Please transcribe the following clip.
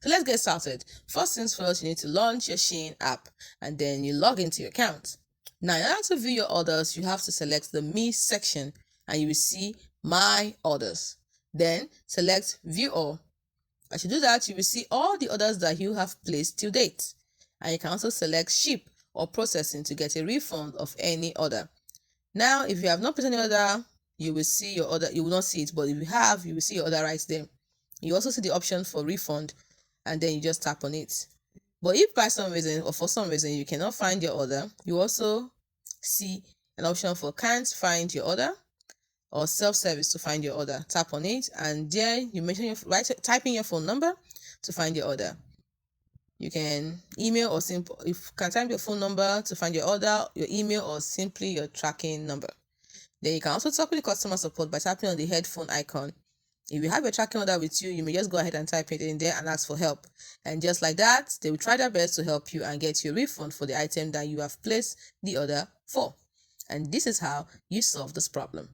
So let's get started. First things first, you need to launch your Shein app and then you log into your account. Now, in order to view your orders, you have to select the Me section and you will see My Orders. Then select View All. As you do that, you will see all the orders that you have placed till date. And you can also select Ship or Processing to get a refund of any order. Now, if you have not placed any order, you will see your order. You will not see it, but if you have, you will see your order right there. You also see the option for refund and then you just tap on it. But if by some reason or for some reason you cannot find your order, you also see an option for can't find your order or self-service to find your order. Tap on it and there you mention your type in your phone number to find your order. You can email or if you can type your phone number to find your order, your email, or simply your tracking number. Then you can also talk with the customer support by tapping on the headphone icon. If you have your tracking order with you, you may just go ahead and type it in there and ask for help. And just like that, they will try their best to help you and get you a refund for the item that you have placed the order for. And this is how you solve this problem.